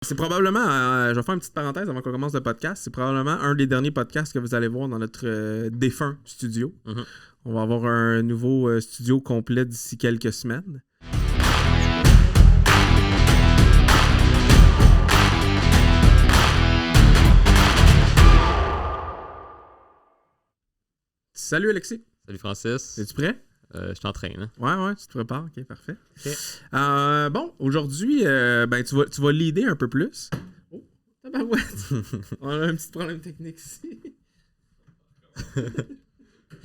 C'est probablement, je vais faire une petite parenthèse avant qu'on commence le podcast, c'est probablement un des derniers podcasts que vous allez voir dans notre défunt studio. Mm-hmm. On va avoir un nouveau studio complet d'ici quelques semaines. Salut Alexis. Salut Francis. Es-tu prêt? Je t'entraîne. Hein? Ouais, tu te prépares. Ok, parfait. Okay. Bon, aujourd'hui, tu vas leader un peu plus. Oh, tabarouette! On a un petit problème technique ici.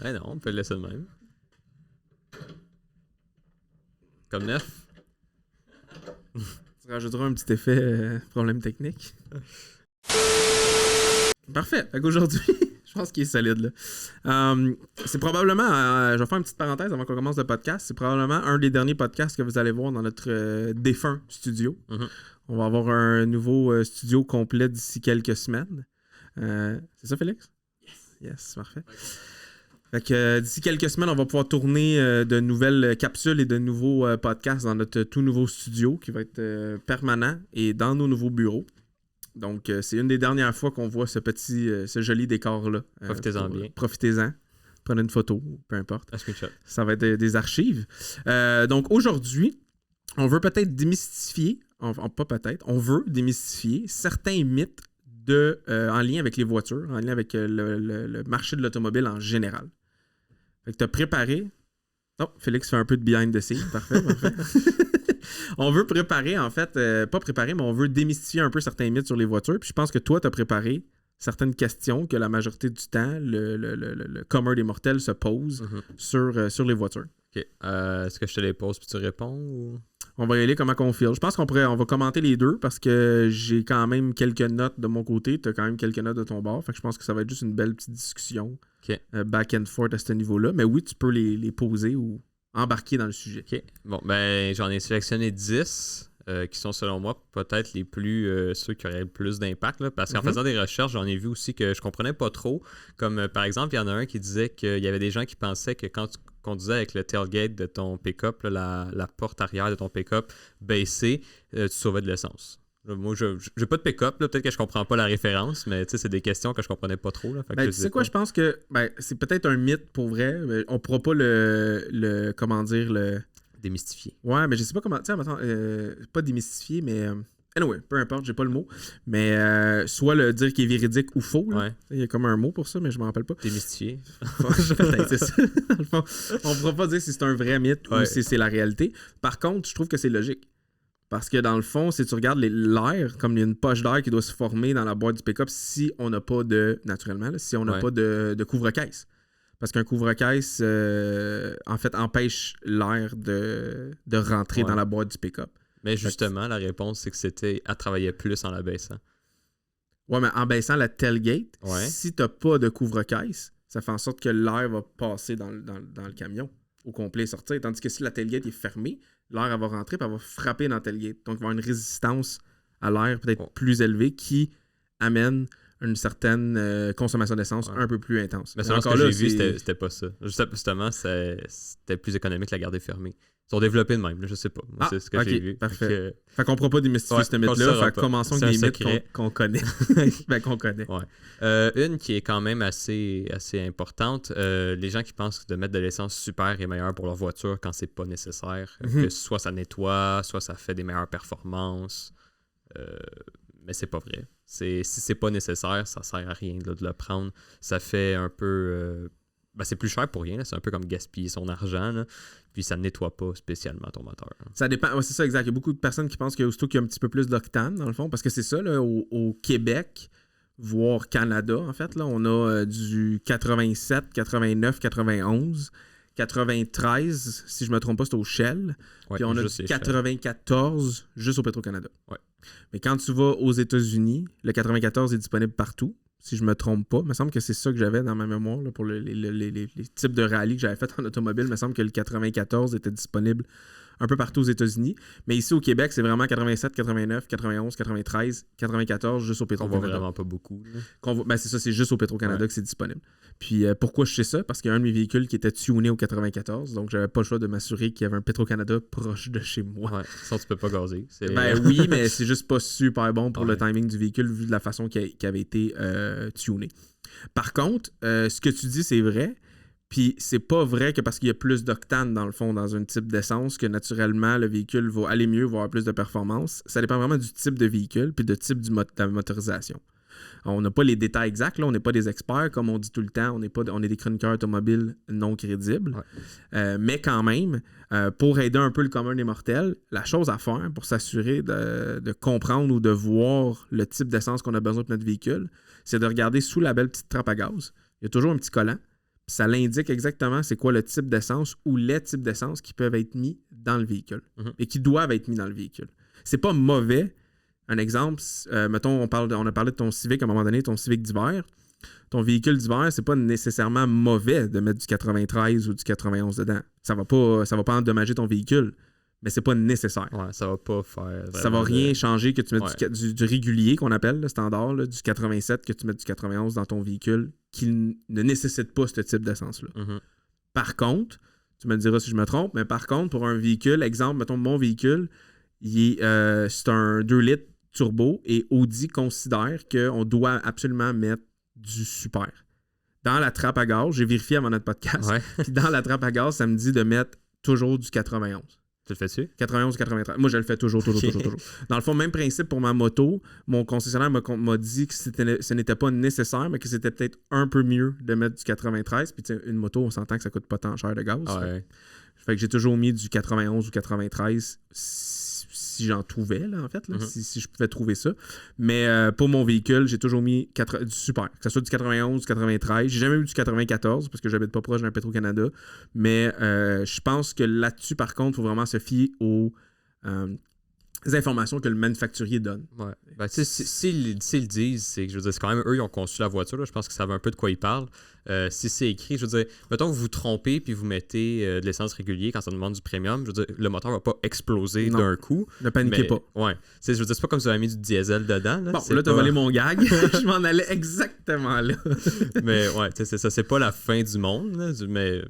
Ouais, non, on peut le laisser de même. Comme neuf. Tu rajouteras un petit effet problème technique. Parfait. Fait qu'aujourd'hui, je pense qu'il est solide. Là. C'est probablement, je vais faire une petite parenthèse avant qu'on commence le podcast, c'est probablement un des derniers podcasts que vous allez voir dans notre défunt studio. Mm-hmm. On va avoir un nouveau studio complet d'ici quelques semaines. C'est ça, Félix? Yes, parfait. Okay. Fait que d'ici quelques semaines, on va pouvoir tourner de nouvelles capsules et de nouveaux podcasts dans notre tout nouveau studio qui va être permanent et dans nos nouveaux bureaux. Donc, c'est une des dernières fois qu'on voit ce joli décor-là. Profitez-en bien. Profitez-en. Prenez une photo, peu importe. Un screenshot. Ça va être des archives. Donc, aujourd'hui, on veut peut-être démystifier, on veut démystifier certains mythes en lien avec les voitures, en lien avec le marché de l'automobile en général. Fait que tu as préparé... Oh, Félix fait un peu de behind the scenes. Parfait. On veut préparer, en fait, pas préparer, mais on veut démystifier un peu certains mythes sur les voitures. Puis je pense que toi, tu as préparé certaines questions que la majorité du temps, le commun des mortels se pose sur les voitures. OK. Est-ce que je te les pose puis tu réponds ou... On va y aller comment qu'on file. Je pense on va commenter les deux parce que j'ai quand même quelques notes de mon côté. Tu as quand même quelques notes de ton bord. Fait que je pense que ça va être juste une belle petite discussion back and forth à ce niveau-là. Mais oui, tu peux les poser ou embarquer dans le sujet. OK. Bon, ben j'en ai sélectionné 10 qui sont selon moi peut-être les plus ceux qui auraient le plus d'impact. Là, parce qu'en faisant des recherches, j'en ai vu aussi que je comprenais pas trop. Comme par exemple, il y en a un qui disait qu'il y avait des gens qui pensaient que quand tu conduisais avec le tailgate de ton pick-up, là, la porte arrière de ton pick-up baissée, tu sauvais de l'essence. Moi, je n'ai pas de pick-up, là, peut-être que je comprends pas la référence, mais c'est des questions que je comprenais pas trop. Là, tu sais quoi, je pense que c'est peut-être un mythe pour vrai. Mais on pourra pas le comment dire, le... démystifier. Ouais, mais je sais pas comment... Tu sais, pas démystifier, mais... Anyway, peu importe, j'ai pas le mot. Mais soit le dire qu'il est véridique ou faux. Là. Ouais. Il y a comme un mot pour ça, mais je m'en rappelle pas. Démystifier. C'est ça. Dans le fond, on pourra pas dire si c'est un vrai mythe ou si c'est la réalité. Par contre, je trouve que c'est logique. Parce que dans le fond, si tu regardes l'air, comme il y a une poche d'air qui doit se former dans la boîte du pick-up si on n'a pas de... Naturellement, là, si on n'a pas de couvre-caisse. Parce qu'un couvre-caisse, en fait, empêche l'air de rentrer dans la boîte du pick-up. Mais justement, la réponse, c'est que elle travaillait plus en la baissant. Ouais, mais en baissant la tailgate, si t'as pas de couvre-caisse, ça fait en sorte que l'air va passer dans le camion au complet et sortir. Tandis que si la tailgate est fermée, l'air elle va rentrer et elle va frapper dans la tailgate. Donc, il va y avoir une résistance à l'air peut-être plus élevée qui amène une certaine consommation d'essence un peu plus intense. Mais selon ce que j'ai vu, c'était pas ça. Justement, c'était plus économique la garder fermée. Ils sont développés de même, là, je sais pas. Moi, c'est ce que j'ai vu. Parfait. Fait qu'on ne pourra pas démystifier ce mythe-là. Fait commençons avec des mythes qu'on connaît. Qu'on connaît. Ouais. Une qui est quand même assez importante, les gens qui pensent de mettre de l'essence super est meilleur pour leur voiture quand c'est pas nécessaire. Que soit ça nettoie, soit ça fait des meilleures performances. Mais c'est pas vrai. Si c'est pas nécessaire, ça sert à rien de le prendre. Ça fait un peu... c'est plus cher pour rien. Là. C'est un peu comme gaspiller son argent. Là. Puis ça ne nettoie pas spécialement ton moteur. Hein. Ça dépend. Ouais, c'est ça, exact. Il y a beaucoup de personnes qui pensent qu'aussitôt qu'il y a un petit peu plus d'octane, dans le fond, parce que c'est ça, là, au Québec, voire Canada, en fait, là, on a du 87, 89, 91, 93, si je me trompe pas, c'est au Shell. Puis on a du 94 juste au Petro-Canada. Ouais. Mais quand tu vas aux États-Unis, le 94 est disponible partout. si je me trompe pas. Il me semble que c'est ça que j'avais dans ma mémoire là, pour les types de rallye que j'avais fait en automobile. Il me semble que le 94 était disponible un peu partout aux États-Unis. Mais ici au Québec, c'est vraiment 87, 89, 91, 93, 94, juste au Petro-Canada. On voit vraiment pas beaucoup. Ben c'est ça, c'est juste au Petro-Canada Ouais. que c'est disponible. Puis pourquoi je sais ça? Parce qu'il y a un de mes véhicules qui était tuné au 94, donc j'avais pas le choix de m'assurer qu'il y avait un Petro-Canada proche de chez moi. Ouais, sinon tu peux pas gazer. Ben oui, mais c'est juste pas super bon pour le Ouais. timing du véhicule vu de la façon qu'il avait été tuné. Par contre, ce que tu dis, c'est vrai. Puis c'est pas vrai que parce qu'il y a plus d'octane dans le fond dans un type d'essence que naturellement le véhicule va aller mieux, va avoir plus de performance. Ça dépend vraiment du type de véhicule puis du type de la motorisation. On n'a pas les détails exacts, là, on n'est pas des experts, comme on dit tout le temps, on est des chroniqueurs automobiles non crédibles. Ouais. Mais quand même, pour aider un peu le commun des mortels, la chose à faire pour s'assurer de comprendre ou de voir le type d'essence qu'on a besoin pour notre véhicule, c'est de regarder sous la belle petite trappe à gaz. Il y a toujours un petit collant. Puis ça l'indique exactement c'est quoi le type d'essence ou les types d'essence qui peuvent être mis dans le véhicule et qui doivent être mis dans le véhicule. C'est pas mauvais. Un exemple, mettons, on a parlé de ton Civic à un moment donné, ton Civic d'hiver. Ton véhicule d'hiver, c'est pas nécessairement mauvais de mettre du 93 ou du 91 dedans. Ça va pas endommager ton véhicule, mais c'est pas nécessaire. Ouais, ça va pas faire. Ça va rien changer que tu mettes Ouais. du régulier qu'on appelle le standard, là, du 87, que tu mettes du 91 dans ton véhicule qui ne nécessite pas ce type d'essence-là. Mhm. Par contre, tu me diras si je me trompe, mais par contre, pour un véhicule, exemple, mettons mon véhicule, c'est un 2 litres turbo et Audi considère qu'on doit absolument mettre du super. Dans la trappe à gaz, j'ai vérifié avant notre podcast, Ouais. puis dans la trappe à gaz, ça me dit de mettre toujours du 91. Tu le fais-tu? 91 ou 93. Moi, je le fais toujours. Dans le fond, même principe pour ma moto. Mon concessionnaire m'a dit que ce n'était pas nécessaire, mais que c'était peut-être un peu mieux de mettre du 93. Puis, une moto, on s'entend que ça coûte pas tant cher de gaz. Ouais. Fait que j'ai toujours mis du 91 ou 93 si j'en trouvais, là, en fait, là, si je pouvais trouver ça. Mais pour mon véhicule, j'ai toujours mis du super. Que ce soit du 91, du 93. J'ai jamais eu du 94 parce que j'habite pas proche d'un Petro-Canada. Mais je pense que là-dessus, par contre, il faut vraiment se fier aux informations que le manufacturier donne. Ouais. Ben, tu sais, s'ils le disent, c'est que je veux dire, c'est quand même eux qui ont conçu la voiture. Là. Je pense qu'ils savent un peu de quoi ils parlent. Si c'est écrit, je veux dire, mettons que vous vous trompez puis vous mettez de l'essence régulier quand ça demande du premium, je veux dire, le moteur va pas exploser d'un coup. Ne paniquez pas. Ouais. Je veux dire, c'est pas comme si vous avez mis du diesel dedans. Là, bon, là, t'as volé mon gag. Je m'en allais exactement là. Mais ouais, tu sais, c'est ça. C'est pas la fin du monde, là, mais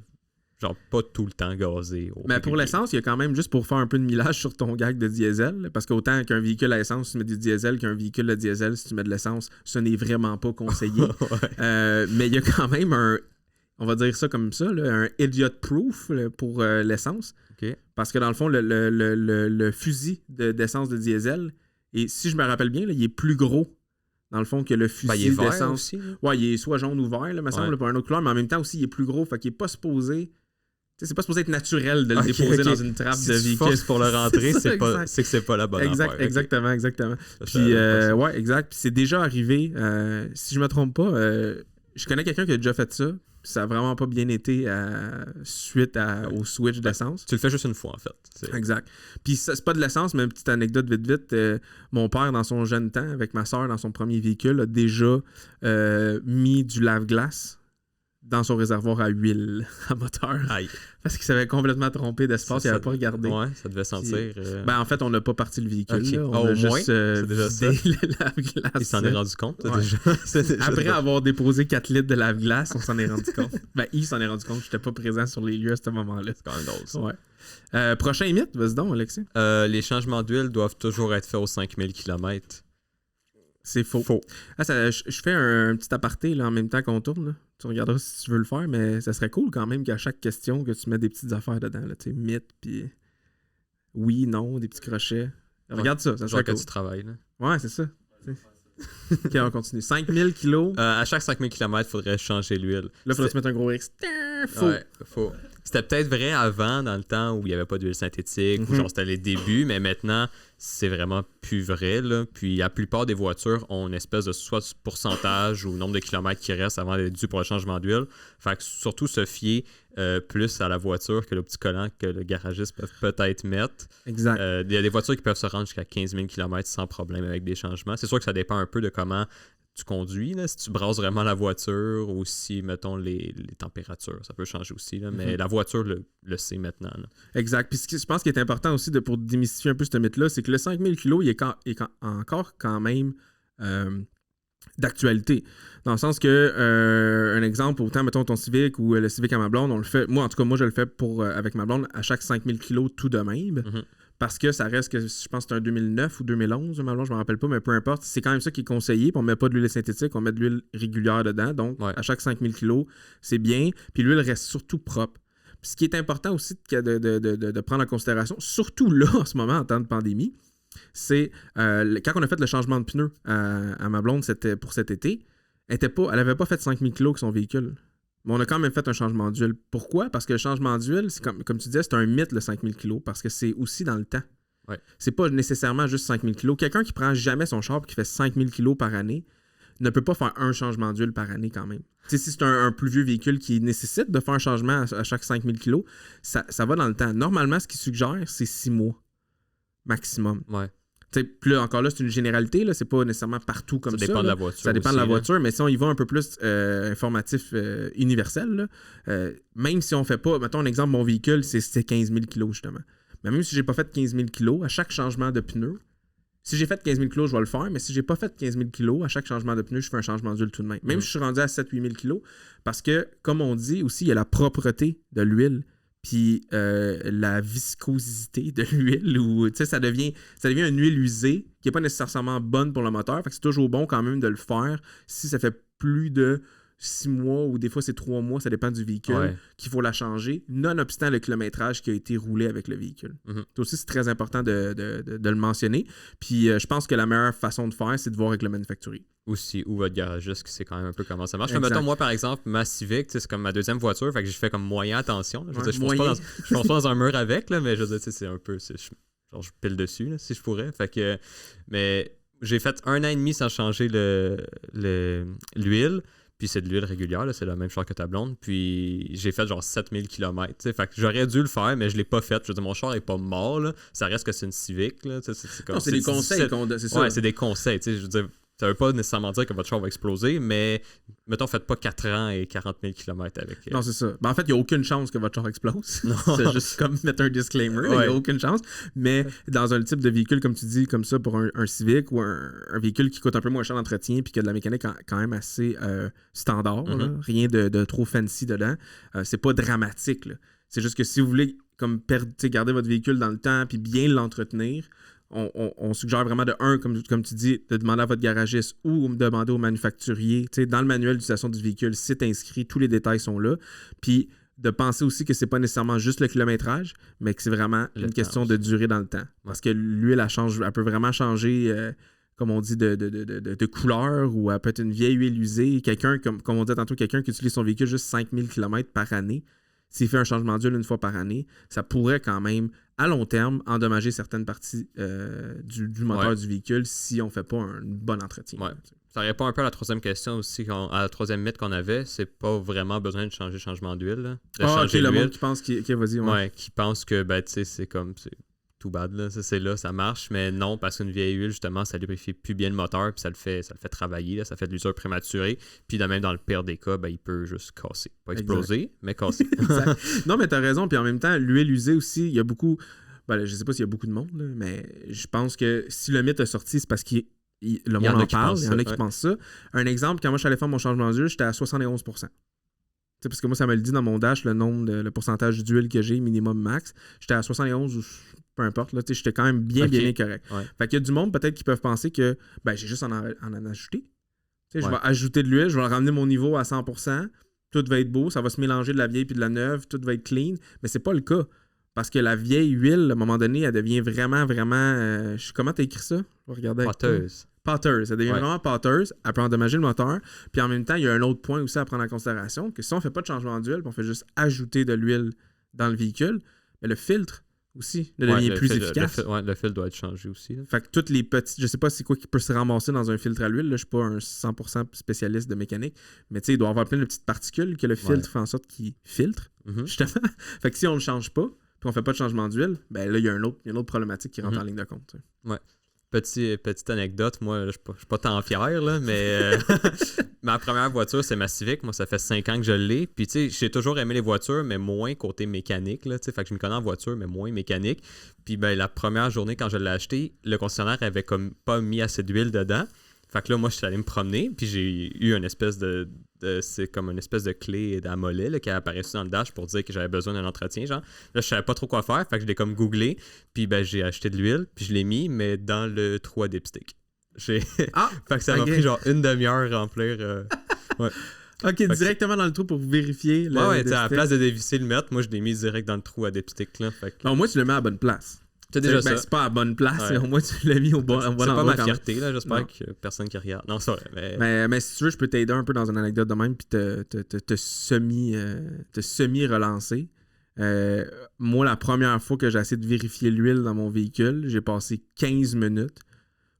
genre pas tout le temps gazé. Mais pour l'essence, il y a quand même, juste pour faire un peu de millage sur ton gag de diesel, parce qu'autant qu'un véhicule à essence, tu mets du diesel, qu'un véhicule à diesel, si tu mets de l'essence, ce n'est vraiment pas conseillé. Ouais. Mais il y a quand même on va dire ça comme ça, là, un idiot proof là, pour l'essence. Okay. Parce que dans le fond, le fusil d'essence de diesel, et si je me rappelle bien, là, il est plus gros dans le fond que le fusil il est vert d'essence. Aussi, ouais, il est soit jaune ou vert, là, me semble, pour un autre couleur, mais en même temps aussi, il est plus gros, fait qu'il n'est pas supposé. C'est pas supposé être naturel de le déposer dans une trappe si de tu véhicule. forces pour le rentrer, c'est que c'est pas la bonne affaire. Exactement. Puis, ouais, exact. Puis c'est déjà arrivé, si je me trompe pas, je connais quelqu'un qui a déjà fait ça. Puis ça a vraiment pas bien été suite au switch d'essence. Tu le fais juste une fois, en fait. Exact. Puis c'est pas de l'essence, mais une petite anecdote vite. Mon père, dans son jeune temps, avec ma soeur, dans son premier véhicule, a déjà mis du lave-glace dans son réservoir à huile à moteur. Aïe. Parce qu'il s'avait complètement trompé d'espace, il n'avait pas regardé. Ouais, ça devait sentir. Ben, en fait, on n'a pas parti le véhicule. Okay. Là. On a juste vidé le lave-glace. Il s'en est rendu compte, ouais. déjà. Après avoir déposé 4 litres de lave-glace, on s'en est rendu compte. Ben, il s'en est rendu compte. Je n'étais pas présent sur les lieux à ce moment-là. C'est quand même drôle, ça. Ouais. Prochain mythe, vas-y donc, Alexis. Les changements d'huile doivent toujours être faits aux 5000 km. C'est faux. Je fais un petit aparté là, en même temps qu'on tourne. Là. Tu regarderas si tu veux le faire, mais ça serait cool quand même qu'à chaque question, que tu mets des petites affaires dedans. Tu sais, mythe, puis oui, non, des petits crochets. Regarde ça serait que cool. tu travailles. Là. Ouais, c'est ça. OK, on continue. 5000 kilos. À chaque 5000 km, il faudrait changer l'huile. Là, il faudrait se mettre un gros X. Faux. Ouais, faux. C'était peut-être vrai avant, dans le temps où il n'y avait pas d'huile synthétique, où genre c'était les débuts, mais maintenant, c'est vraiment plus vrai. Là. Puis la plupart des voitures ont une espèce de soit pourcentage ou nombre de kilomètres qui reste avant d'être dû pour le changement d'huile. Fait que surtout se fier plus à la voiture que le petit collant que le garagiste peut peut-être mettre. Exact. Il y a des voitures qui peuvent se rendre jusqu'à 15 000 km sans problème avec des changements. C'est sûr que ça dépend un peu de comment tu conduis, là, si tu brasses vraiment la voiture ou si, mettons, les températures. Ça peut changer aussi, là, mais la voiture le sait maintenant. Là. Exact. Puis je pense qu'il est important aussi pour démystifier un peu ce mythe-là, c'est que le 5000 kg, il est encore quand même d'actualité. Dans le sens que, un exemple, autant, mettons, ton Civic ou le Civic à ma blonde, on le fait, moi, en tout cas, moi, je le fais avec ma blonde à chaque 5000 kg tout de même. Parce que ça reste que, je pense que c'est un 2009 ou 2011, ma blonde, je ne me rappelle pas, mais peu importe. C'est quand même ça qui est conseillé. Puis on ne met pas de l'huile synthétique, on met de l'huile régulière dedans. Donc, à chaque 5000 kg, c'est bien. Puis l'huile reste surtout propre. Puis ce qui est important aussi de prendre en considération, surtout là, en ce moment, en temps de pandémie, c'est quand on a fait le changement de pneus à ma blonde pour cet été, elle n'avait pas fait 5000 kg avec son véhicule. Mais on a quand même fait un changement d'huile. Pourquoi? Parce que le changement d'huile, c'est comme tu disais, c'est un mythe, le 5000 kg, parce que c'est aussi dans le temps. Ouais. C'est pas nécessairement juste 5000 kg. Quelqu'un qui prend jamais son char et qui fait 5000 kg par année ne peut pas faire un changement d'huile par année quand même. T'sais, si c'est un plus vieux véhicule qui nécessite de faire un changement à chaque 5000 kg, ça va dans le temps. Normalement, ce qu'il suggère, c'est 6 mois maximum. Ouais. Puis là, encore là, c'est une généralité, là, c'est pas nécessairement partout comme ça. Ça dépend de là. la voiture. Ça dépend aussi, de la là. voiture, mais si on y va un peu plus informatif, universel, là, même si on fait pas, mettons un exemple, mon véhicule, c'est 15 000 kg justement. Mais même si j'ai pas fait 15 000 kg, à chaque changement de pneu, si j'ai fait 15 000 kg, je vais le faire, mais si j'ai pas fait 15 000 kg, à chaque changement de pneu, je fais un changement d'huile tout de même. Même si je suis rendu à 7 000 8 000 kg, parce que, comme on dit aussi, il y a la propreté de l'huile. Puis la viscosité de l'huile, ou ça devient une huile usée qui n'est pas nécessairement bonne pour le moteur. Fait que c'est toujours bon quand même de le faire si ça fait plus de 6 mois ou des fois c'est 3 mois, ça dépend du véhicule, qu'il faut la changer, nonobstant le kilométrage qui a été roulé avec le véhicule. Ça aussi, c'est très important de le mentionner. Puis je pense que la meilleure façon de faire, c'est de voir avec le manufacturier. Aussi, ou votre garagiste qui sait quand même un peu comment ça marche. Mais mettons, moi, par exemple, ma Civic, c'est comme ma deuxième voiture, fait que je fais comme moyen attention. Je pense pas dans un mur avec, là, mais je veux dire, c'est un peu... Genre, je pile dessus, là, si je pourrais. Fait que... Mais j'ai fait 1 an et demi sans changer l'huile. Puis c'est de l'huile régulière, là, c'est la même chose que ta blonde. Puis j'ai fait genre 7000 km. Fait que j'aurais dû le faire, mais je l'ai pas fait. Je veux dire, mon char est pas mort. Là. Ça reste que c'est une Civic. Là. C'est des conseils c'est ça. Ouais, c'est des conseils. Je veux dire, ça veut pas nécessairement dire que votre char va exploser, mais mettons, faites pas 4 ans et 40 000 km avec. Non, c'est ça. Ben, en fait, il n'y a aucune chance que votre char explose. Non. C'est juste comme mettre un disclaimer. Il n'y a aucune chance. Mais dans un type de véhicule, comme tu dis, comme ça, pour un Civic ou un véhicule qui coûte un peu moins cher d'entretien puis qui a de la mécanique quand même assez standard, là, rien de trop fancy dedans, c'est pas dramatique. Là. C'est juste que si vous voulez comme garder votre véhicule dans le temps puis bien l'entretenir, on suggère vraiment comme tu dis, de demander à votre garagiste ou de demander au manufacturier. Dans le manuel d'utilisation du véhicule, c'est inscrit, tous les détails sont là. Puis de penser aussi que c'est pas nécessairement juste le kilométrage, mais que c'est vraiment une question de durée dans le temps. Parce que l'huile, elle peut vraiment changer, comme on dit, de couleur, ou elle peut être une vieille huile usée. Quelqu'un, comme on dit tantôt, quelqu'un qui utilise son véhicule juste 5000 km par année, s'il fait un changement d'huile une fois par année, ça pourrait quand même, à long terme, endommager certaines parties du moteur du véhicule si on ne fait pas un bon entretien. Ouais. Ça répond un peu à la troisième question aussi, à la troisième mythe qu'on avait, c'est pas vraiment besoin de changer changement d'huile. Le monde qui pense vas-y. Ouais, qui pense que c'est comme... tout bad, là. Ça marche, mais non, parce qu'une vieille huile, justement, ça lubrifie plus bien le moteur, puis ça le fait travailler, là, ça fait de l'usure prématurée, puis de même dans le pire des cas, il peut juste casser. Pas exploser, mais casser. Exact. Non, mais t'as raison, puis en même temps, l'huile usée aussi, il y a beaucoup, je sais pas s'il y a beaucoup de monde, là, mais je pense que si le mythe est sorti, c'est parce que le monde en parle, il y en a qui pensent ça. Un exemple, quand moi je suis allé faire mon changement d'huile, j'étais à 71%. Parce que moi, ça me le dit dans mon dash, le pourcentage d'huile que j'ai, minimum max. J'étais à 71 ou peu importe. Là, j'étais quand même bien correct. Ouais. Fait qu'il y a du monde peut-être qui peuvent penser que j'ai juste en ajouter. Je vais ajouter de l'huile, je vais ramener mon niveau à 100%. Tout va être beau, ça va se mélanger de la vieille puis de la neuve, tout va être clean. Mais c'est pas le cas. Parce que la vieille huile, à un moment donné, elle devient vraiment... comment t'as écrit ça? Je vais regarder avec pâteuse. Pâteuse. Elle devient vraiment pâteuse. Elle peut endommager le moteur. Puis en même temps, il y a un autre point aussi à prendre en considération, que si on ne fait pas de changement d'huile, puis on fait juste ajouter de l'huile dans le véhicule, mais le filtre aussi devient plus efficace. Le filtre doit être changé aussi. Là. Fait que toutes les petites... Je sais pas c'est quoi qui peut se ramasser dans un filtre à l'huile. Là, je suis pas un 100% spécialiste de mécanique, mais il doit y avoir plein de petites particules que le filtre fait en sorte qu'il filtre, justement. Fait que si on ne le change pas, puis on fait pas de changement d'huile, là, il y a une autre problématique qui rentre en ligne de compte. Ouais. Petite anecdote, moi, je suis pas tant fier, là, mais ma première voiture, c'est ma Civic. Moi, ça fait 5 ans que je l'ai. Puis, tu sais, j'ai toujours aimé les voitures, mais moins côté mécanique, là, tu sais. Fait que je me connais en voiture, mais moins mécanique. Puis, ben, la première journée, quand je l'ai acheté, le concessionnaire avait comme pas mis assez d'huile dedans. Fait que là, moi, je suis allé me promener, puis j'ai eu une espèce c'est comme une espèce de clé à mollet là, qui a apparu dans le dash pour dire que j'avais besoin d'un entretien, genre. Là, je savais pas trop quoi faire, fait que je l'ai comme googlé, puis ben, j'ai acheté de l'huile, puis je l'ai mis, mais dans le trou à dipstick. Fait que ça m'a pris genre une demi-heure à remplir. Ouais. Ok, directement dans le trou pour vérifier. Ouais, à la place de dévisser le mettre, moi, je l'ai mis direct dans le trou à dipstick, là. Fait que... Au moins, tu le mets à la bonne place. C'est déjà ça. C'est pas à la bonne place, mais au moins tu l'as mis au bon endroit. C'est pas ma fierté, là. J'espère que personne qui regarde. Non, c'est vrai. Mais si tu veux, je peux t'aider un peu dans une anecdote de même puis te semi-relancer. Moi, la première fois que j'ai essayé de vérifier l'huile dans mon véhicule, j'ai passé 15 minutes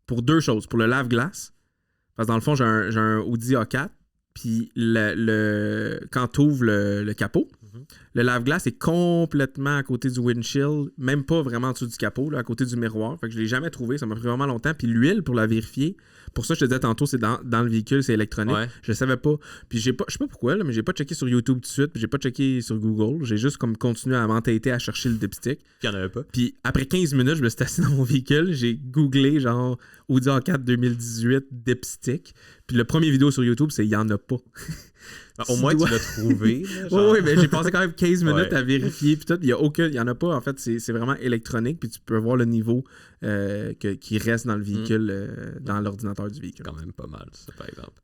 pour 2 choses. Pour le lave-glace, parce que dans le fond, j'ai un Audi A4, puis quand tu ouvres le capot, le lave-glace est complètement à côté du windshield, même pas vraiment en dessous du capot, là, à côté du miroir. Fait que je l'ai jamais trouvé, ça m'a pris vraiment longtemps. Puis l'huile, pour la vérifier, pour ça je te disais tantôt, c'est dans le véhicule, c'est électronique. Ouais. Je le savais pas. Puis je sais pas pourquoi, là, mais j'ai pas checké sur YouTube tout de suite, puis j'ai pas checké sur Google. J'ai juste comme continué à m'entêter à chercher le dipstick. Puis il y en avait pas. Puis après 15 minutes, je me suis assis dans mon véhicule, j'ai googlé genre Audi A4 2018 dipstick. Puis le premier vidéo sur YouTube, c'est il y en a pas. Au moins, tu l'as trouvé. Oui, mais j'ai passé quand même 15 minutes à vérifier. Puis tout, il y en a pas. En fait, c'est vraiment électronique. Puis tu peux voir le niveau qui reste dans le véhicule, dans l'ordinateur du véhicule. C'est quand même pas mal, ça, par exemple.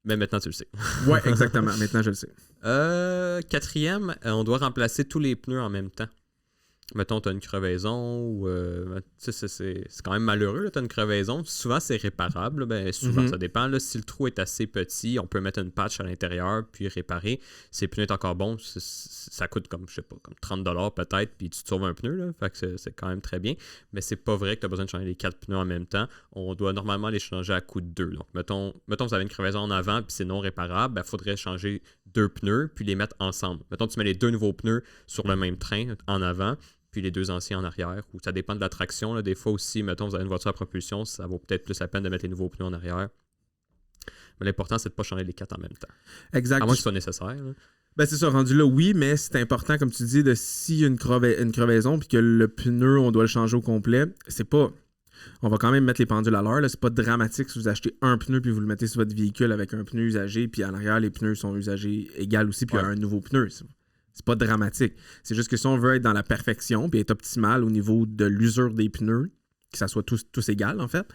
Mais maintenant, tu le sais. Oui, exactement. Maintenant, je le sais. 4e, on doit remplacer tous les pneus en même temps. Mettons, tu as une crevaison ou. C'est quand même malheureux, tu as une crevaison. Souvent, c'est réparable. Ben, souvent, ça dépend. Là, si le trou est assez petit, on peut mettre une patch à l'intérieur puis réparer. Si le pneu est encore bon, ça coûte comme, je sais pas, comme 30$ peut-être, puis tu te sauves un pneu. Là, fait que c'est quand même très bien. Mais c'est pas vrai que tu as besoin de changer les 4 pneus en même temps. On doit normalement les changer à coup de 2. Donc, mettons vous avez une crevaison en avant puis c'est non réparable, il faudrait changer 2 pneus puis les mettre ensemble. Mettons, tu mets les 2 nouveaux pneus sur le même train en avant, puis les 2 anciens en arrière, ou ça dépend de la traction. Là. Des fois aussi, mettons, vous avez une voiture à propulsion, ça vaut peut-être plus la peine de mettre les nouveaux pneus en arrière. Mais l'important, c'est de ne pas changer les 4 en même temps. Exact. À moins que ce soit nécessaire. Là. Ben c'est ça, rendu là, oui, mais c'est important, comme tu dis, de s'il y a une crevaison puis que le pneu, on doit le changer au complet, c'est pas... On va quand même mettre les pendules à l'heure. C'est pas dramatique si vous achetez un pneu puis vous le mettez sur votre véhicule avec un pneu usagé, puis en arrière, les pneus sont usagés égal aussi, puis il y a un nouveau pneu. C'est pas dramatique. C'est juste que si on veut être dans la perfection puis être optimal au niveau de l'usure des pneus, que ça soit tous égal en fait,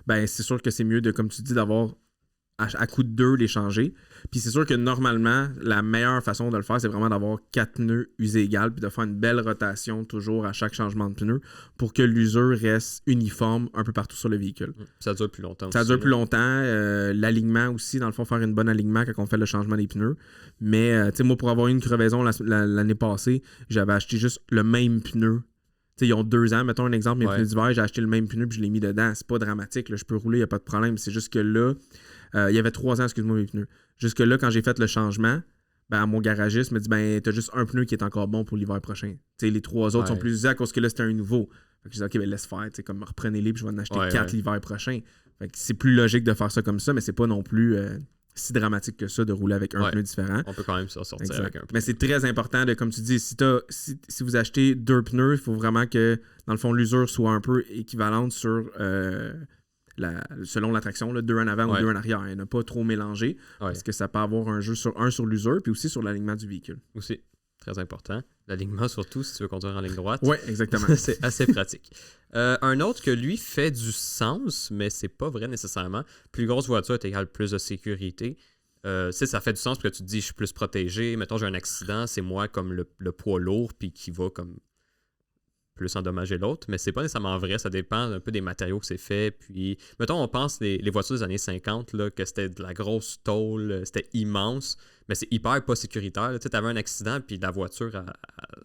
ben c'est sûr que c'est mieux de, comme tu dis, d'avoir à coup de 2 les changer. Puis c'est sûr que normalement, la meilleure façon de le faire, c'est vraiment d'avoir 4 pneus usés égales puis de faire une belle rotation toujours à chaque changement de pneu pour que l'usure reste uniforme un peu partout sur le véhicule. Ça dure plus longtemps. Ça dure plus longtemps. L'alignement aussi, dans le fond, faire une bonne alignement quand on fait le changement des pneus. Mais tu sais, moi, pour avoir eu une crevaison l'année passée, j'avais acheté juste le même pneu. T'sais, ils ont 2 ans, mettons un exemple, mes pneus d'hiver, j'ai acheté le même pneu puis je l'ai mis dedans. C'est pas dramatique, là, je peux rouler, il n'y a pas de problème. C'est juste que là, il y avait 3 ans, excuse-moi, mes pneus. Jusque là, quand j'ai fait le changement, ben, mon garagiste me dit ben t'as juste un pneu qui est encore bon pour l'hiver prochain. T'sais, les 3 autres sont plus usés à cause que là, c'était un nouveau. Fait que je dis ok, ben laisse faire, comme reprenez-les puis je vais en acheter 4 l'hiver prochain. Fait que c'est plus logique de faire ça comme ça, mais c'est pas non plus si dramatique que ça de rouler avec un pneu différent. On peut quand même s'en sortir avec un pneu. Mais c'est très important de, comme tu dis, si vous achetez 2 pneus, il faut vraiment que, dans le fond, l'usure soit un peu équivalente sur selon la traction, 2 en avant ou 2 en arrière. Il n'y a pas trop mélangé parce que ça peut avoir un jeu sur l'usure puis aussi sur l'alignement du véhicule. Aussi, très important. L'alignement surtout si tu veux conduire en ligne droite. Oui, exactement. C'est assez pratique. Un autre que lui fait du sens, mais c'est pas vrai nécessairement. Plus grosse voiture est égale plus de sécurité. Ça fait du sens parce que tu te dis je suis plus protégé. Mettons j'ai un accident, c'est moi comme le poids lourd puis qui va comme plus endommager l'autre, mais c'est pas nécessairement vrai, ça dépend un peu des matériaux que c'est fait, puis mettons on pense les voitures des années 50 là, que c'était de la grosse tôle, c'était immense, mais c'est hyper pas sécuritaire, tu sais, t'avais un accident puis la voiture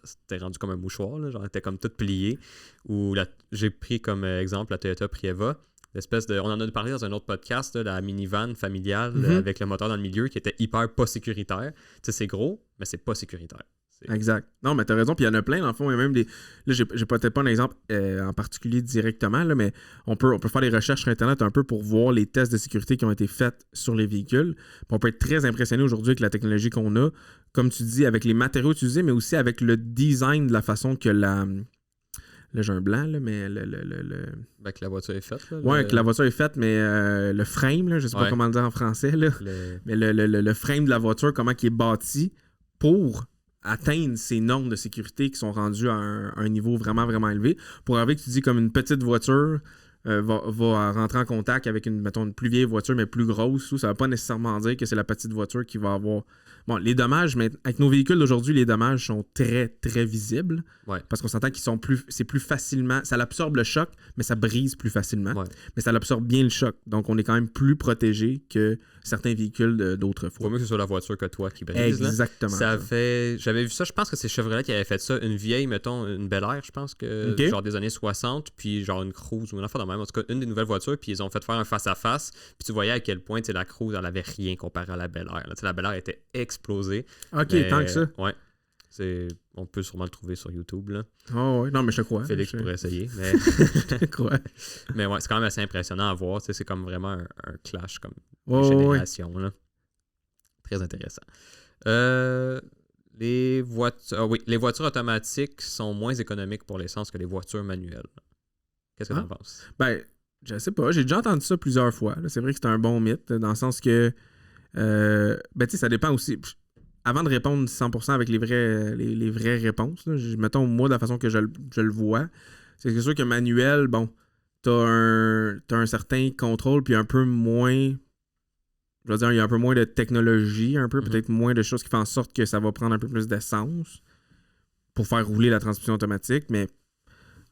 c'était rendu comme un mouchoir, là, genre elle était comme toute pliée, ou j'ai pris comme exemple la Toyota Prieva, on en a parlé dans un autre podcast, là, la minivan familiale avec le moteur dans le milieu qui était hyper pas sécuritaire, tu sais c'est gros, mais c'est pas sécuritaire. Exact. Non, mais t'as raison, puis il y en a plein, dans le fond, il y a même des... Là, j'ai peut-être pas un exemple en particulier directement, là, mais on peut faire des recherches sur Internet un peu pour voir les tests de sécurité qui ont été faits sur les véhicules. Puis on peut être très impressionné aujourd'hui avec la technologie qu'on a, comme tu dis, avec les matériaux utilisés, mais aussi avec le design de la façon que la... Là, j'ai un blanc, là, mais Ben, que la voiture est faite. Là, ouais, que la voiture est faite, mais le frame, là, je sais pas comment le dire en français, là, mais le frame de la voiture, comment il est bâti pour atteindre ces normes de sécurité qui sont rendues à un niveau vraiment, vraiment élevé. Pour arriver que tu dis comme une petite voiture va rentrer en contact avec mettons, une plus vieille voiture, mais plus grosse, ça ne veut pas nécessairement dire que c'est la petite voiture qui va avoir... Bon, les dommages, mais avec nos véhicules d'aujourd'hui, les dommages sont très, très visibles. Ouais. Parce qu'on s'entend qu'ils sont c'est plus facilement... Ça l'absorbe le choc, mais ça brise plus facilement. Ouais. Mais ça l'absorbe bien le choc. Donc, on est quand même plus protégé que certains véhicules d'autres fois. Faut mieux que ce soit la voiture que toi qui brise. Exactement. Ça fait... J'avais vu ça, je pense que c'est Chevrolet qui avait fait ça. Une vieille, mettons, une Bel Air, je pense que genre des années 60, puis genre une Cruze ou une affaire de même. En tout cas, une des nouvelles voitures, puis ils ont fait faire un face-à-face. Puis tu voyais à quel point la Cruze, elle avait rien comparé à la Bel Air. La Bel Air était explosée. OK, tant que ça. Ouais. On peut sûrement le trouver sur YouTube. Là. Oh, ouais. Non, mais je te crois. Félix pourrait essayer. Mais... je te crois. Mais ouais, c'est quand même assez impressionnant à voir. C'est comme vraiment un clash comme génération. Ouais. Là. Très intéressant. Les voitures automatiques sont moins économiques pour l'essence que les voitures manuelles. Qu'est-ce que tu en penses? Ben, je sais pas. J'ai déjà entendu ça plusieurs fois. C'est vrai que c'est un bon mythe, dans le sens que ben, tu sais, ça dépend aussi. Avant de répondre 100% avec les vraies réponses, là, mettons, moi, de la façon que je le vois, c'est sûr que manuel, bon, t'as un certain contrôle, puis un peu moins... Je veux dire, il y a un peu moins de technologie, peut-être moins de choses qui font en sorte que ça va prendre un peu plus d'essence pour faire rouler la transmission automatique, mais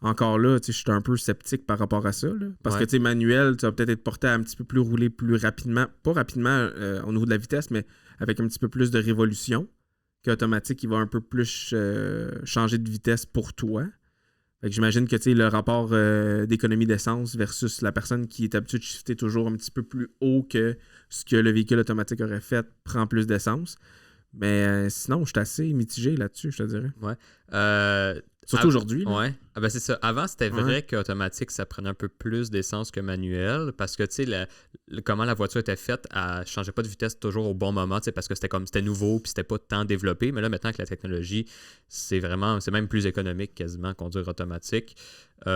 encore là, je suis un peu sceptique par rapport à ça. Là, parce que, tu sais, manuel, tu vas peut-être être porté à un petit peu plus rouler plus rapidement. Pas rapidement au niveau de la vitesse, mais avec un petit peu plus de révolution. Qu'automatique, il va un peu plus changer de vitesse pour toi. Fait que j'imagine que, tu sais, le rapport d'économie d'essence versus la personne qui est habituée de shifter toujours un petit peu plus haut que ce que le véhicule automatique aurait fait prend plus d'essence. Mais sinon, je suis assez mitigé là-dessus, je te dirais. Ouais. Surtout aujourd'hui. Ouais. Ah ben c'est ça. Avant, c'était vrai qu'automatique, ça prenait un peu plus d'essence que manuel parce que, tu sais, comment la voiture était faite, elle changeait pas de vitesse toujours au bon moment, tu sais, parce que c'était nouveau puis c'était pas tant développé. Mais là, maintenant que la technologie, c'est même plus économique quasiment conduire automatique. Il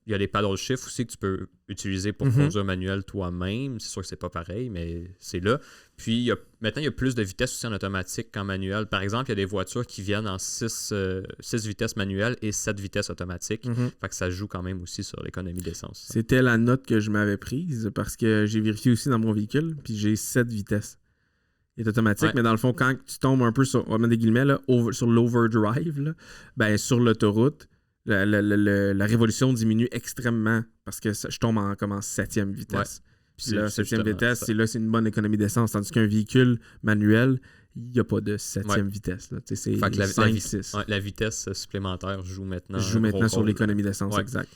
y a les paddle shift aussi que tu peux utiliser pour conduire manuel toi-même. C'est sûr que c'est pas pareil, mais c'est là. Puis maintenant, il y a plus de vitesse aussi en automatique qu'en manuel. Par exemple, il y a des voitures qui viennent en 6 vitesses manuelles et 7 vitesses automatiques. Fait que ça joue quand même aussi sur l'économie d'essence. C'était la note que je m'avais prise parce que j'ai vérifié aussi dans mon véhicule, puis j'ai 7 vitesses. Il est automatique, mais dans le fond, quand tu tombes un peu sur, on va mettre des guillemets, là, sur l'overdrive, là, ben, sur l'autoroute, la révolution diminue extrêmement parce que je tombe en 7e vitesse. Puis là, 7e vitesse, c'est une bonne économie d'essence. Tandis qu'un véhicule manuel, il n'y a pas de 7e vitesse. Là. C'est 5-6. La vitesse supplémentaire joue maintenant sur l'économie d'essence, exact.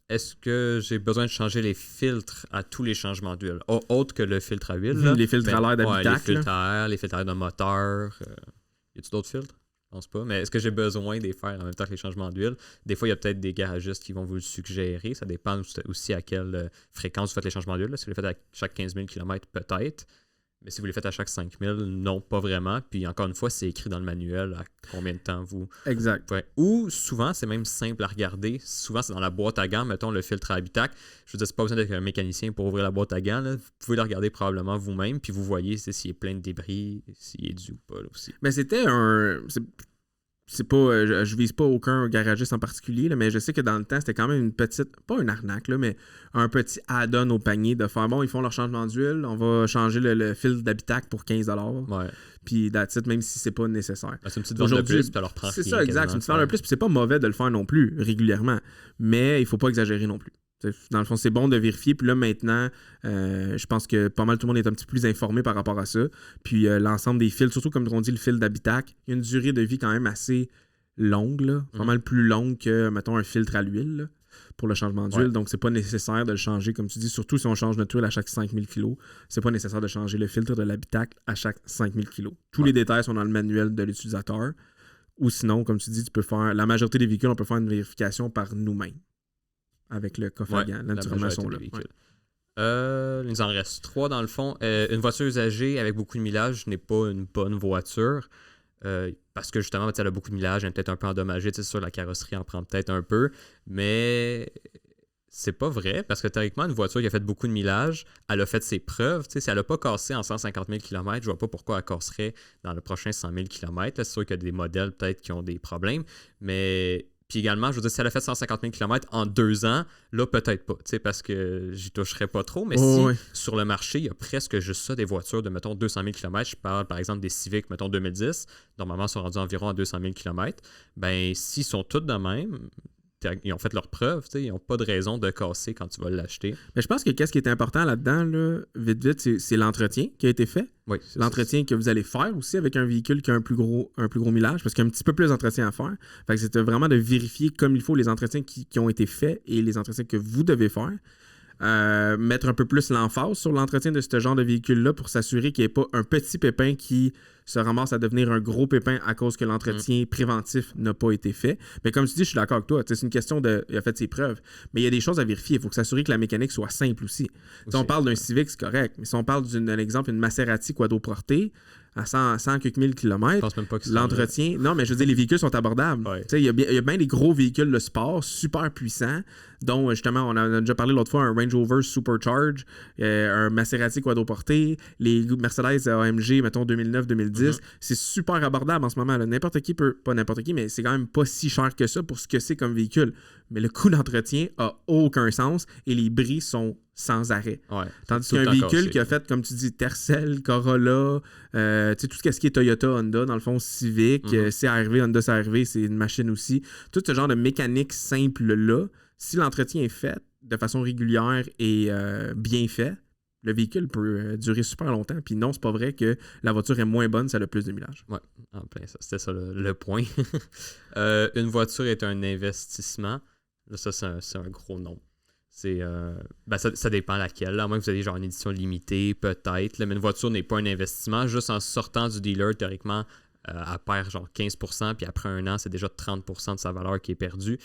Est-ce que j'ai besoin de changer les filtres à tous les changements d'huile? Autre que le filtre à huile. Les filtres à l'air d'habitacle. Les filtres à air, les filtres à air de moteur. Y a-t-il d'autres filtres? Je pense pas. Mais est-ce que j'ai besoin de les faire en même temps que les changements d'huile? Des fois, il y a peut-être des garagistes qui vont vous le suggérer. Ça dépend aussi à quelle fréquence vous faites les changements d'huile. Si vous les faites à chaque 15 000 km, peut-être. Mais si vous les faites à chaque 5 000, non, pas vraiment. Puis encore une fois, c'est écrit dans le manuel à combien de temps vous... Exact. Ou souvent, c'est même simple à regarder. Souvent, c'est dans la boîte à gants, mettons le filtre à habitacle. Je veux dire, c'est pas besoin d'être un mécanicien pour ouvrir la boîte à gants. Là. Vous pouvez le regarder probablement vous-même, puis vous voyez s'il est plein de débris, s'il est dû ou pas là, aussi. Mais c'était un... C'est pas, je vise pas aucun garagiste en particulier, là, mais je sais que dans le temps, c'était quand même une petite, pas une arnaque, là, mais un petit add-on au panier de faire, bon, ils font leur changement d'huile, on va changer le fil d'habitacle pour 15 $. Ouais. Puis that's it, même si c'est pas nécessaire. C'est une petite vente de plus, puis alors prend rien. C'est ça, exact. C'est une petite vente de plus, puis c'est pas mauvais de le faire non plus, régulièrement. Mais il faut pas exagérer non plus. Dans le fond, c'est bon de vérifier. Puis là, maintenant, je pense que pas mal tout le monde est un petit peu plus informé par rapport à ça. Puis l'ensemble des fils, surtout comme on dit, le fil d'habitacle, il y a une durée de vie quand même assez longue, là, pas mal plus longue que, mettons, un filtre à l'huile. pour le changement d'huile. Donc, c'est pas nécessaire de le changer, comme tu dis, surtout si on change notre huile à chaque 5000 kg. C'est pas nécessaire de changer le filtre de l'habitacle à chaque 5000 kg. Tous les détails sont dans le manuel de l'utilisateur. Ou sinon, comme tu dis, tu peux faire... La majorité des véhicules, on peut faire une vérification par nous-mêmes. Avec le coffre à gants. Naturellement, sont là. Il nous en reste 3 dans le fond. Une voiture usagée avec beaucoup de millage n'est pas une bonne voiture. Parce que justement, elle a beaucoup de millage, elle est peut-être un peu endommagée. C'est sûr, la carrosserie en prend peut-être un peu. Mais c'est pas vrai, parce que théoriquement, une voiture qui a fait beaucoup de millage, elle a fait ses preuves. Si elle n'a pas cassé en 150 000 km, je vois pas pourquoi elle casserait dans le prochain 100 000 km. C'est sûr qu'il y a des modèles peut-être qui ont des problèmes, mais... Puis également, je veux dire, si elle a fait 150 000 km en 2 ans, là, peut-être pas, parce que j'y toucherais pas trop. Mais sur le marché, il y a presque juste ça, des voitures de, mettons, 200 000 km. Je parle, par exemple, des Civic, mettons, 2010. Normalement, ils sont rendus environ à 200 000 km. Ben, s'ils sont tous de même, ils ont fait leurs preuves, ils n'ont pas de raison de casser quand tu vas l'acheter. Mais je pense que qu'est-ce qui est important là-dedans, là, vite, c'est l'entretien qui a été fait. Oui, l'entretien que vous allez faire aussi avec un véhicule qui a un plus gros millage, parce qu'il y a un petit peu plus d'entretien à faire. Fait que c'est vraiment de vérifier comme il faut les entretiens qui ont été faits et les entretiens que vous devez faire. Mettre un peu plus l'emphase sur l'entretien de ce genre de véhicule-là pour s'assurer qu'il n'y ait pas un petit pépin qui se ramasse à devenir un gros pépin à cause que l'entretien préventif n'a pas été fait. Mais comme tu dis, je suis d'accord avec toi. C'est une question de... Il a fait ses preuves. Mais il y a des choses à vérifier. Il faut s'assurer que la mécanique soit simple aussi. Si on parle d'un Civic, c'est correct. Mais si on parle d'un exemple, une Maserati quadroportée, à 100 quelques mille kilomètres, je pense même pas que l'entretien... Non, mais je veux dire, les véhicules sont abordables. Ouais. Il y a bien des gros véhicules de sport super puissants, dont, justement, on a déjà parlé l'autre fois, un Range Rover Supercharge, un Maserati quadroporté, les Mercedes AMG, mettons, 2009-2010. C'est super abordable en ce moment. Là. N'importe qui peut... Pas n'importe qui, mais c'est quand même pas si cher que ça pour ce que c'est comme véhicule. Mais le coût d'entretien a aucun sens et les bris sont sans arrêt. Ouais, tandis qu'un véhicule qui a fait, comme tu dis, Tercel, Corolla, tout ce qui est Toyota, Honda, dans le fond, Civic, CR-V, Honda CR-V, c'est une machine aussi. Tout ce genre de mécanique simple-là, si l'entretien est fait de façon régulière et bien fait, le véhicule peut durer super longtemps. Puis non, c'est pas vrai que la voiture est moins bonne si elle a plus de millage. Oui, en plein ça. C'était ça le point. Une voiture est un investissement. Là, ça, c'est un gros nom. Ça dépend laquelle. À moins que vous ayez genre une édition limitée, peut-être. Là, mais une voiture n'est pas un investissement. Juste en sortant du dealer, théoriquement, elle perd genre 15%, puis après un an, c'est déjà 30% de sa valeur qui est perdue.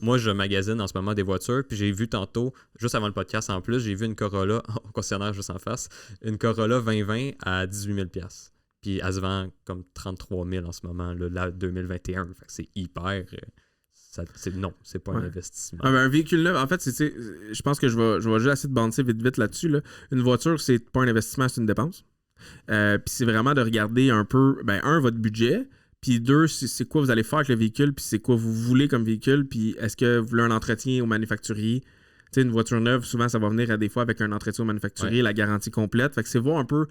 Moi, je magasine en ce moment des voitures, puis j'ai vu tantôt, juste avant le podcast en plus, j'ai vu une Corolla, au concessionnaire juste en face, une Corolla 2020 à 18 000 $. Puis elle se vend comme 33 000 en ce moment, là 2021. Fait que c'est hyper... non, c'est pas un investissement. Un véhicule neuf, en fait, je pense que je vais juste essayer de banter vite là-dessus. Là. Une voiture, c'est pas un investissement, c'est une dépense. Puis c'est vraiment de regarder un peu, votre budget, puis 2, c'est quoi vous allez faire avec le véhicule, puis c'est quoi vous voulez comme véhicule, puis est-ce que vous voulez un entretien au manufacturier. Tu sais, une voiture neuve, souvent, ça va venir à des fois avec un entretien au manufacturier, la garantie complète. Fait que c'est voir un peu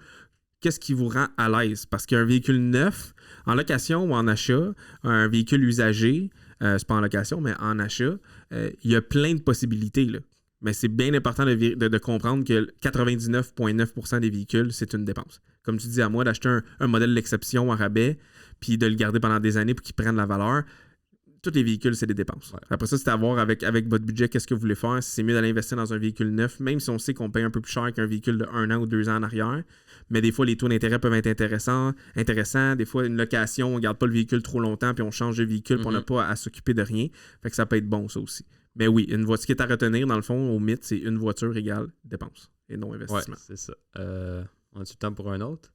qu'est-ce qui vous rend à l'aise. Parce qu'un véhicule neuf, en location ou en achat, un véhicule usagé, c'est pas en location, mais en achat, il y a plein de possibilités, là. Mais c'est bien important de comprendre que 99,9% des véhicules, c'est une dépense. Comme tu dis à moi, d'acheter un modèle d'exception en rabais, puis de le garder pendant des années pour qu'il prenne la valeur, tous les véhicules, c'est des dépenses. Ouais. Après ça, c'est à voir avec votre budget, qu'est-ce que vous voulez faire. Si c'est mieux d'aller investir dans un véhicule neuf, même si on sait qu'on paye un peu plus cher qu'un véhicule de 1 an ou 2 ans en arrière. Mais des fois, les taux d'intérêt peuvent être intéressants. Des fois, une location, on ne garde pas le véhicule trop longtemps, puis on change de véhicule, puis on n'a pas à s'occuper de rien. Fait que ça peut être bon, ça aussi. Mais oui, une voiture, ce qui est à retenir, dans le fond, au mythe, c'est une voiture égale dépense et non investissement. Oui, c'est ça. On a-tu le temps pour un autre?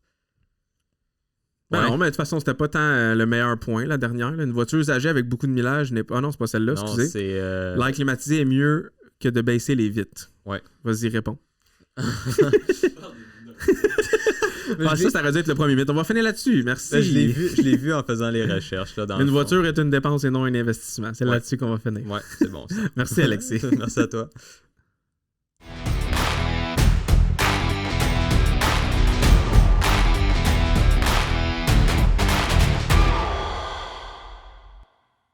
Non, mais de toute façon, c'était pas tant le meilleur point, la dernière. Là. Une voiture usagée avec beaucoup de millage n'est pas... Ah non, c'est pas celle-là, excusez. L'air climatisé est mieux que de baisser les vitres. Ouais. Vas-y, réponds. Ça aurait dû être le premier mythe. On va finir là-dessus. Merci. Je l'ai vu en faisant les recherches. Là, une voiture est une dépense et non un investissement. C'est là-dessus qu'on va finir. Ouais, c'est bon ça. Merci, Alexis. Merci à toi.